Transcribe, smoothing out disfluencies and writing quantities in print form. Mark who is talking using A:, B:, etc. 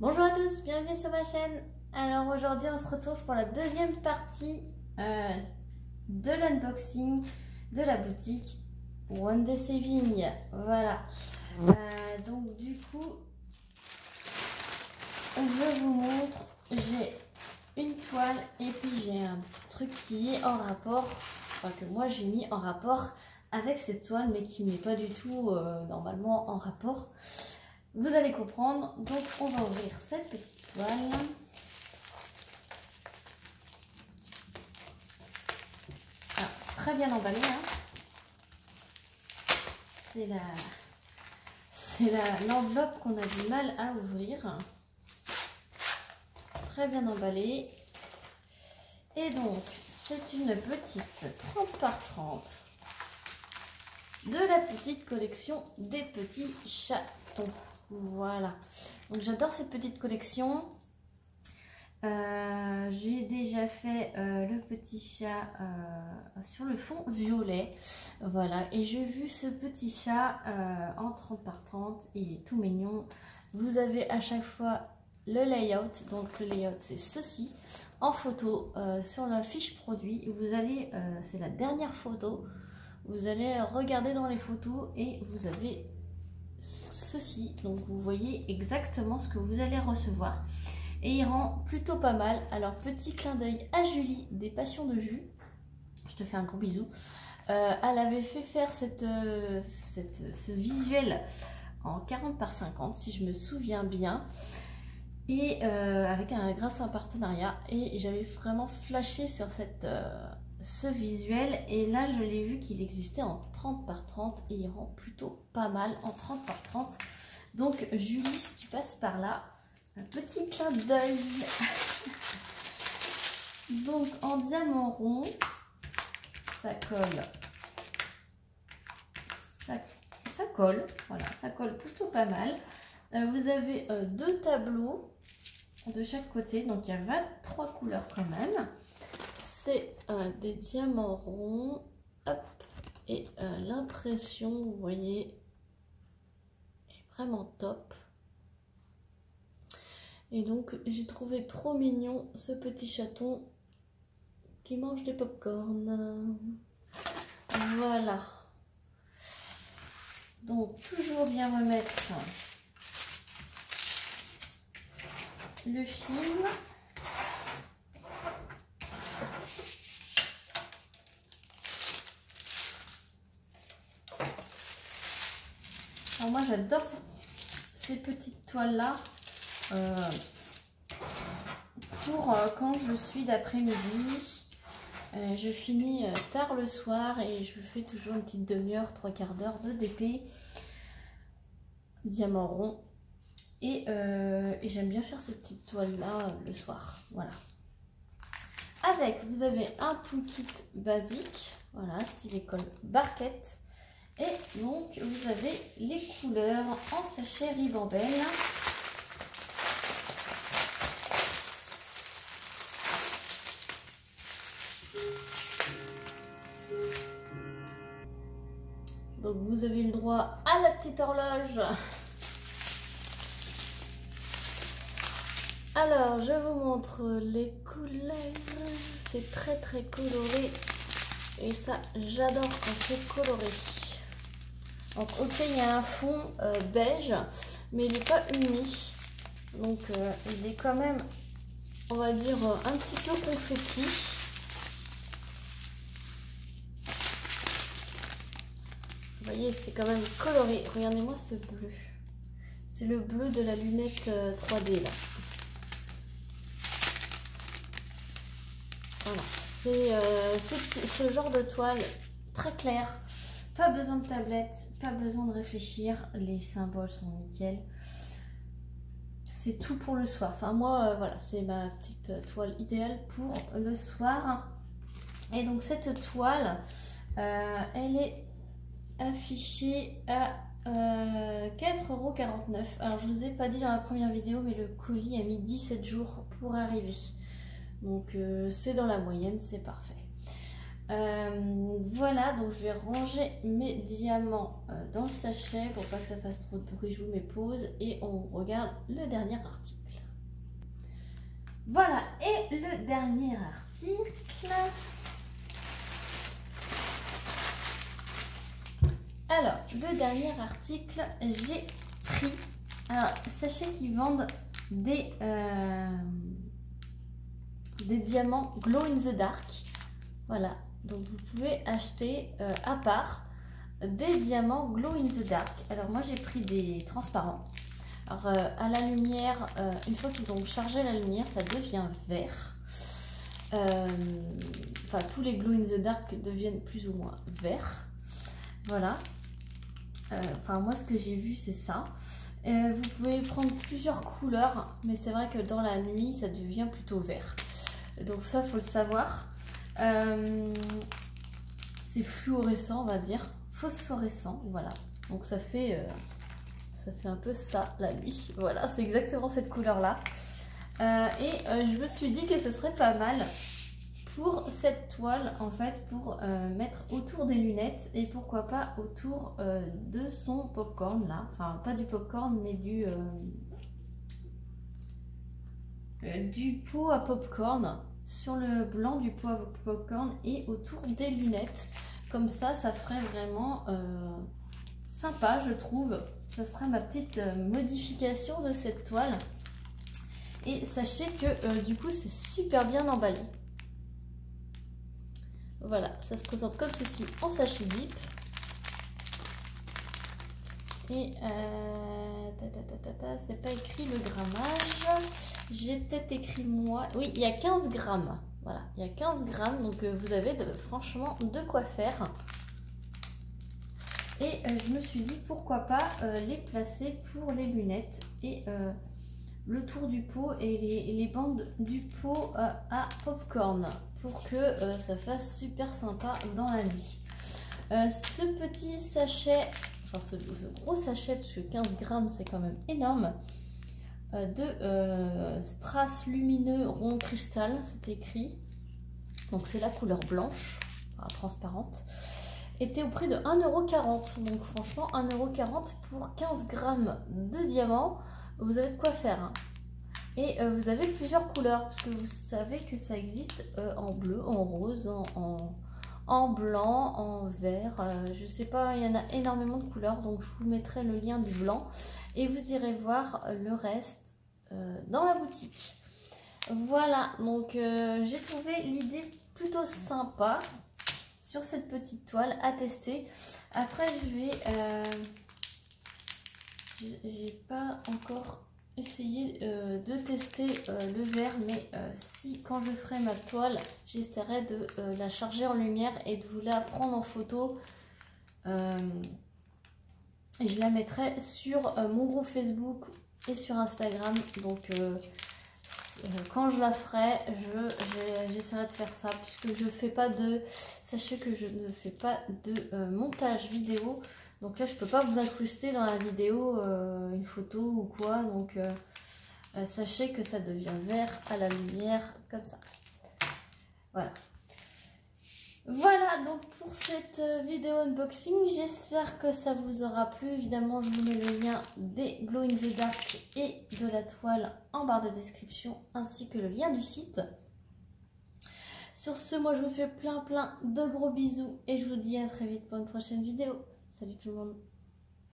A: Bonjour à tous, bienvenue sur ma chaîne. Alors aujourd'hui on se retrouve pour la deuxième partie de l'unboxing de la boutique One Day Saving. Voilà. Donc du coup, je vous montre, j'ai une toile et puis j'ai un petit truc qui est en rapport, enfin que moi j'ai mis en rapport avec cette toile mais qui n'est pas du tout normalement en rapport. Vous allez comprendre. Donc on va ouvrir cette petite toile. Ah, très bien emballé, hein. C'est l'enveloppe qu'on a du mal à ouvrir. Très bien emballé. Et donc c'est une petite 30 par 30 de la petite collection des petits chatons. Voilà, donc j'adore cette petite collection. J'ai déjà fait le petit chat sur le fond violet. Voilà, et j'ai vu ce petit chat en 30 par 30. Il est tout mignon. Vous avez à chaque fois le layout. Donc le layout c'est ceci en photo sur la fiche produit. Vous allez, c'est la dernière photo. Vous allez regarder dans les photos et vous avez ceci, donc vous voyez exactement ce que vous allez recevoir et il rend plutôt pas mal. Alors petit clin d'œil à Julie des Passions de Jus, je te fais un gros bisou. Elle avait fait faire ce visuel en 40 par 50 si je me souviens bien, et grâce à un partenariat, et j'avais vraiment flashé sur ce visuel, et là je l'ai vu qu'il existait en 30 par 30 et il rend plutôt pas mal en 30 par 30. Donc Julie, si tu passes par là, un petit clin d'œil. Donc en diamant rond, ça colle, ça colle, voilà, ça colle plutôt pas mal. Vous avez deux tableaux de chaque côté, donc il y a 23 couleurs quand même. C'est des diamants ronds, hop, et l'impression, vous voyez, est vraiment top. Et donc j'ai trouvé trop mignon ce petit chaton qui mange des pop-corn. Voilà. Donc toujours bien remettre le film. Alors moi j'adore ces petites toiles là pour quand je suis d'après-midi. Je finis tard le soir et je fais toujours une petite demi-heure, 3/4 d'heure de DP diamant rond, et j'aime bien faire ces petites toiles là le soir. Voilà. Avec, vous avez un toolkit basique, voilà, style école barquette. Et donc, vous avez les couleurs en sachet Ribambelle. Donc, vous avez le droit à la petite horloge. Alors, je vous montre les couleurs. C'est très très coloré. Et ça, j'adore quand c'est coloré. Donc ok, il y a un fond beige, mais il n'est pas uni, donc il est quand même, on va dire, un petit peu confetti. Vous voyez, c'est quand même coloré. Regardez-moi ce bleu, c'est le bleu de la lunette 3D là. Voilà, c'est ce genre de toile très claire. Pas besoin de tablette, pas besoin de réfléchir, les symboles sont nickel. C'est tout pour le soir. Enfin moi, voilà, c'est ma petite toile idéale pour le soir. Et donc cette toile, elle est affichée à 4,49 €. Alors je vous ai pas dit dans la première vidéo, mais le colis a mis 17 jours pour arriver. Donc c'est dans la moyenne, c'est parfait. Voilà, donc je vais ranger mes diamants dans le sachet pour pas que ça fasse trop de bruit. Je vous mets pause et on regarde le dernier article. Voilà, et le dernier article. Alors, le dernier article, j'ai pris. Alors, sachez qu'ils vendent des diamants glow in the dark. Voilà, donc vous pouvez acheter à part des diamants glow in the dark. Alors moi j'ai pris des transparents. Alors à la lumière, une fois qu'ils ont chargé la lumière, ça devient vert. Enfin tous les glow in the dark deviennent plus ou moins verts. Voilà. Enfin moi ce que j'ai vu c'est ça. Vous pouvez prendre plusieurs couleurs, mais c'est vrai que dans la nuit ça devient plutôt vert. Donc ça faut le savoir. C'est fluorescent on va dire, phosphorescent, voilà. Donc ça fait un peu ça la nuit. Voilà, c'est exactement cette couleur là. Je me suis dit que ce serait pas mal pour cette toile en fait pour mettre autour des lunettes et pourquoi pas autour de son popcorn là, enfin pas du popcorn mais du pot à popcorn, sur le blanc du pot à popcorn et autour des lunettes. Comme ça ferait vraiment sympa je trouve. Ça sera ma petite modification de cette toile. Et sachez que du coup c'est super bien emballé. Voilà, ça se présente comme ceci en sachet zip. Et c'est pas écrit le grammage. J'ai peut-être écrit moi. Oui, il y a 15 grammes. Voilà, il y a 15 grammes. Donc vous avez franchement de quoi faire. Et je me suis dit pourquoi pas les placer pour les lunettes et le tour du pot et les bandes du pot à popcorn pour que ça fasse super sympa dans la nuit. Ce petit sachet, enfin ce gros sachet, parce que 15 grammes c'est quand même énorme, de strass lumineux rond cristal, c'est écrit. Donc c'est la couleur blanche, enfin, transparente. Était au prix de 1,40 €. Donc franchement 1,40 € pour 15 grammes de diamants, vous avez de quoi faire. Hein. Et vous avez plusieurs couleurs, parce que vous savez que ça existe en bleu, en rose, en blanc, en vert. Je sais pas, il y en a énormément de couleurs, donc je vous mettrai le lien du blanc. Et vous irez voir le reste dans la boutique. Voilà, donc j'ai trouvé l'idée plutôt sympa sur cette petite toile à tester. Après je vais j'ai pas encore essayé de tester le vert, mais si quand je ferai ma toile j'essaierai de la charger en lumière et de vous la prendre en photo et je la mettrai sur mon groupe Facebook et sur Instagram. Donc quand je la ferai, j'essaierai de faire ça, puisque je fais pas de... Sachez que je ne fais pas de montage vidéo. Donc là, je peux pas vous incruster dans la vidéo une photo ou quoi. Donc sachez que ça devient vert à la lumière, comme ça. Voilà. Voilà donc pour cette vidéo unboxing, j'espère que ça vous aura plu. Évidemment je vous mets le lien des Glow in the Dark et de la toile en barre de description, ainsi que le lien du site. Sur ce, moi je vous fais plein de gros bisous et je vous dis à très vite pour une prochaine vidéo. Salut tout le monde.